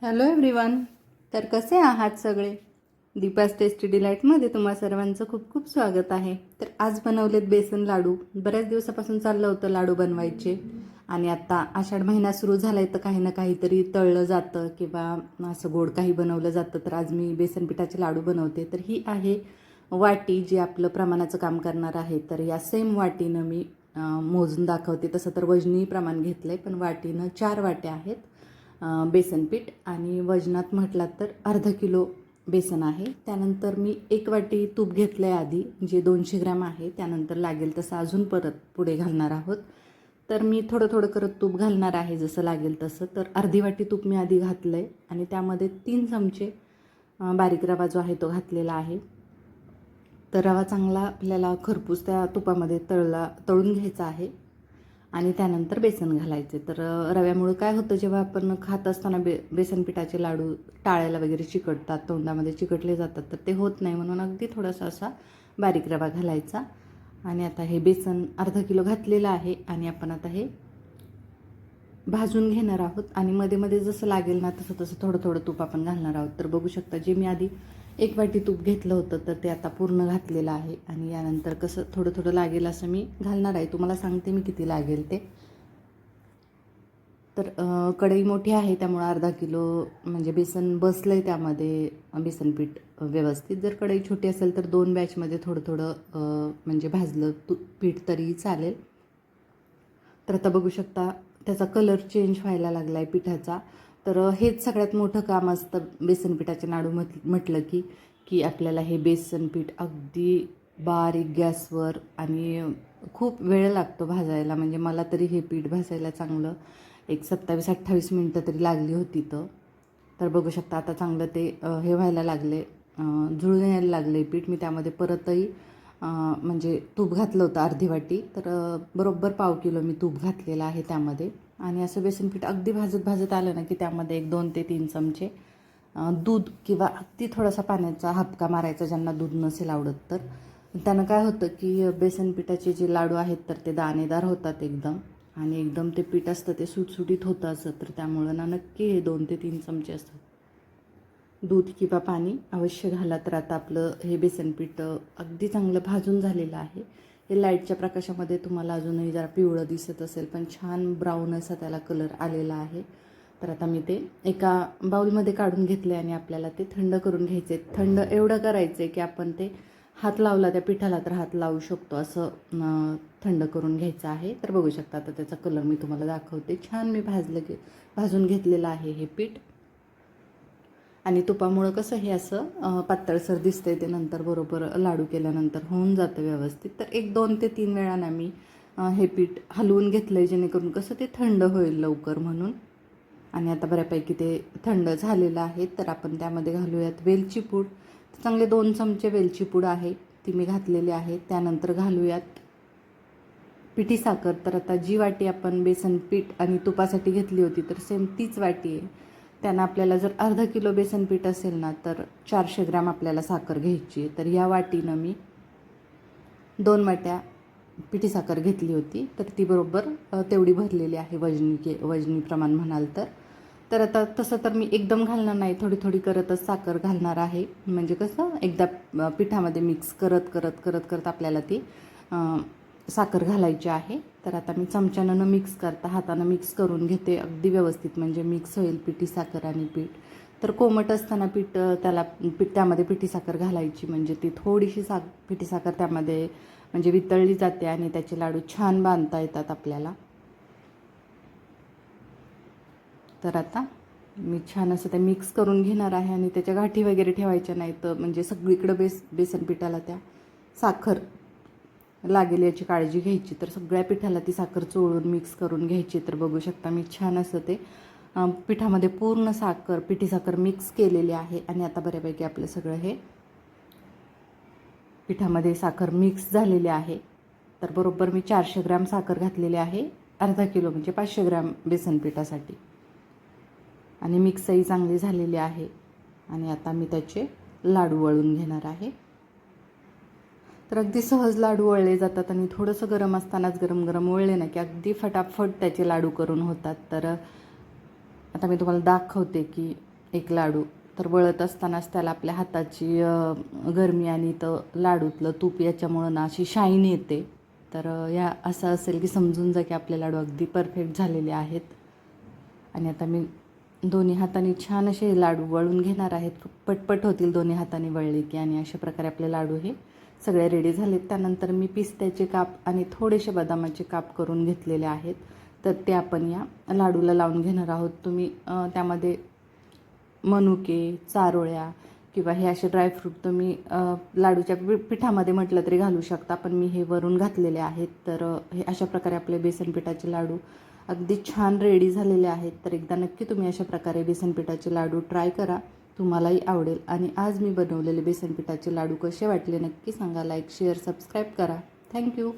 Hello everyone. तर कसे आहात सगळे? दीपास टेस्टी डिलाईटमध्ये तुम्हा सर्वांचं खूप खूप स्वागत आहे. तर आज बनवलेत बेसन लाडू. बऱ्याच दिवसापासून चाललं होतं लाडू बनवायचे आणि आता आषाढ महिना सुरू झाला आहे तर काही ना काहीतरी तळलं जातं किंवा असं गोड काही बनवलं जातं. तर आज मी बेसन पिठाचे लाडू बनवते. तर ही आहे वाटी जी आपलं प्रमाणाचं काम करणार आहे. तर या सेम वाटीनं मी मोजून दाखवते. तसं तर वजनी प्रमाण घेतलं आहे पण वाटीनं 4 वाट्या आहेत बेसन पीठ आणि वजनात म्हटलात तर अर्धा किलो बेसन आहे. त्यानंतर मी 1 वाटी तूप घेतलं आहे आधी, जे 200 ग्रॅम आहे. त्यानंतर लागेल तसं अजून परत पुढे घालणार आहोत. तर मी थोडं थोडं करत तूप घालणार आहे जसं लागेल तसं. तर अर्धी वाटी तूप मी आधी घातलं आहे आणि त्यामध्ये 3 चमचे बारीक रवा जो आहे तो घातलेला आहे. तर रवा चांगला आपल्याला खरपूस त्या तुपामध्ये तळून घ्यायचा आहे आणि त्यानंतर बेसन घालायचे. तर रव्यामुळे काय होतं, जेव्हा आपण खात असताना बेसन पिठाचे लाडू टाळ्याला वगैरे चिकटतात, तोंडामध्ये चिकटले जातात, तर ते होत नाही. म्हणून अगदी थोडासा असा बारीक रवा घालायचा. आणि आता हे बेसन अर्धा किलो घातलेलं आहे आणि आपण आता हे भाजून घेणार आहोत आणि मध्ये मध्ये जसं लागेल ना तसं तसं थोडं थोडं तूप आपण घालणार आहोत. तर बघू शकता, जे मी आधी 1 वाटी तूप घेतलं होतं तर ते आता पूर्ण घातलेलं आहे आणि यानंतर कसं थोडं थोडं लागेल असं मी घालणार आहे. तुम्हाला सांगते मी किती लागेल ते. तर कढई मोठी आहे त्यामुळं अर्धा किलो म्हणजे बेसन बसलं आहे त्यामध्ये, बेसन पीठ व्यवस्थित. जर कढई छोटी असेल तर 2 बॅचमध्ये थोडं थोडं म्हणजे भाजलं पीठ तरी चालेल. तर आता बघू शकता त्याचा कलर चेंज व्हायला लागला आहे पिठाचा. तर हेच सगळ्यात मोठं काम असतं बेसन पिठाचे लाडू म्हटलं की की आपल्याला हे बेसन पीठ अगदी बारीक गॅसवर आणि खूप वेळ लागतो भाजायला. म्हणजे मला तरी हे पीठ भाजायला चांगलं एक 27-28 मिनटं तरी लागली होती. तर बघू शकता आता चांगलं ते हे व्हायला लागले, जुळून यायला लागले पीठ. मी त्यामध्ये परतही म्हणजे तूप घातलं होतं अर्धी वाटी. तर बरोबर पाव किलो मी तूप घातलेलं आहे त्यामध्ये. आणि असं बेसन पीठ अगदी भाजत भाजत आलं ना की त्यामध्ये 1 2 ते 3 चमचे दूध किंवा अगदी थोडासा पाण्याचा हापका मारायचा ज्यांना दूध नसेल आवडत तर. त्यानं काय होतं की बेसन पिठाचे जे लाडू आहेत तर ते दाणेदार होतात एकदम आणि एकदम ते पीठ असतं ते सुटसुटीत होतं असं. तर त्यामुळं ना नक्की हे 2 ते 3 चमचे असतात दूध किंवा पाणी अवश्य घाला. तर आता आपलं हे बेसन पीठ अगदी चांगलं भाजून झालेलं आहे. हे लाईटच्या प्रकाशामध्ये तुम्हाला अजूनही जरा पिवळं दिसत असेल पण छान ब्राऊन असा त्याला कलर आलेला आहे. तर आता मी ते एका बाउलमध्ये काढून घेतले आणि आपल्याला ते थंड करून घ्यायचे. थंड एवढं करायचं आहे की आपण ते हात लावला त्या पिठाला तर हात लावू शकतो असं थंड करून घ्यायचं आहे. तर बघू शकता आता त्याचा कलर मी तुम्हाला दाखवते. छान मी भाजून घेतलेलं आहे हे पीठ आणि तुपामुळं कसं हे असं पातळसर दिसतंय. ते नंतर बरोबर लाडू केल्यानंतर होऊन जातं व्यवस्थित. तर 1 2 ते 3 वेळा मी हे पीठ हलवून घेतलं आहे जेणेकरून कसं ते थंड होईल लवकर म्हणून. आणि आता बऱ्यापैकी ते थंड झालेलं आहे. तर आपण त्यामध्ये घालूयात वेलची पूड. चांगले 2 चमचे वेलची पूड आहे ती मी घातलेली आहे. त्यानंतर घालूयात पिठी साखर. तर आता जी वाटी आपण बेसन पीठ आणि तुपासाठी घेतली होती तर सेम तीच वाटी आहे. त्यांना आपल्याला जर अर्धा किलो बेसन पीठ असेल ना तर 400 ग्रॅम आपल्याला साखर घ्यायची आहे. तर या वाटीनं मी 2 वाट्या पिठी साखर घेतली होती. तर ती बरोबर तेवढी भरलेली आहे वजनी प्रमाण म्हणाल तर. तर आता तसं तर मी एकदम घालणार नाही, थोडी थोडी करतच साखर घालणार आहे. म्हणजे कसं एकदा पिठामध्ये मिक्स करत करत करत करत आपल्याला ती साखर घालायची आहे. तर आता मी चमच्यानं न मिक्स करता हातानं मिक्स करून घेते अगदी व्यवस्थित, म्हणजे मिक्स होईल पिठी साखर आणि पीठ. तर कोमट असताना त्यामध्ये पिठी साखर घालायची, म्हणजे ती थोडीशी पिठी साखर त्यामध्ये म्हणजे वितळली जाते आणि त्याचे लाडू छान बांधता येतात आपल्याला. तर आता मी छान असं ते मिक्स करून घेणार आहे आणि त्याच्या गाठी वगैरे ठेवायच्या नाही. तर म्हणजे सगळीकडं बेसन पिठाला त्या साखर लागेल याची काळजी घ्यायची. तर सगळ्या पिठाला ती साखर चोळून मिक्स करून घ्यायची. तर बघू शकता मी छान असं ते पिठामध्ये पूर्ण पिठी साखर मिक्स केलेली आहे. आणि आता बऱ्यापैकी आपलं सगळं हे पिठामध्ये साखर मिक्स झालेली आहे. तर बरोबर मी 400 ग्रॅम साखर घातलेली आहे अर्धा किलो म्हणजे 500 ग्रॅम बेसन पिठासाठी. आणि मिक्सही चांगली झालेली आहे. आणि आता मी त्याचे लाडू वळून घेणार आहे. तर अगदी सहज लाडू वळले जातात आणि थोडंसं गरम असतानाच गरम गरम वळले ना की अगदी फटाफट त्याचे लाडू करून होतात. तर आता मी तुम्हाला दाखवते की एक लाडू. तर वळत असतानाच त्याला आपल्या हाताची गरमी आणि लाडूतलं तूप याच्यामुळं ना अशी शाईन येते. तर या असं असेल की समजून जा की आपले लाडू अगदी परफेक्ट झालेले आहेत. आणि आता मी दोन्ही हातांनी छान असे लाडू वळून घेणार आहेत. पटपट होतील दोन्ही हातांनी वळले की. आणि अशा प्रकारे आपले लाडू हे सगळे रेडी झालेत. त्यानंतर मी पिस्त्याचे काप आणि थोडेसे बदामाचे काप करून घेतलेले आहेत. तर ते आपण या लाडूला लावून घेणार आहोत. तुम्ही त्यामध्ये मनुके, चारोळ्या किंवा हे असे ड्रायफ्रूट तुम्ही लाडूच्या पिठामध्ये म्हटलं तरी घालू शकता, पण मी हे वरून घातलेले आहेत. तर हे अशा प्रकारे आपले बेसन पिठाचे लाडू अगदी छान रेडी झालेले आहेत. तर एकदा नक्की तुम्ही अशा प्रकारे बेसन पिठाचे लाडू ट्राय करा, तुम्हालाही आवडेल. आणि आज मी बनवलेले बेसन पिठाचे लाडू कसे वाटले नक्की सांगा. लाईक, शेअर, सबस्क्राईब करा. थँक्यू.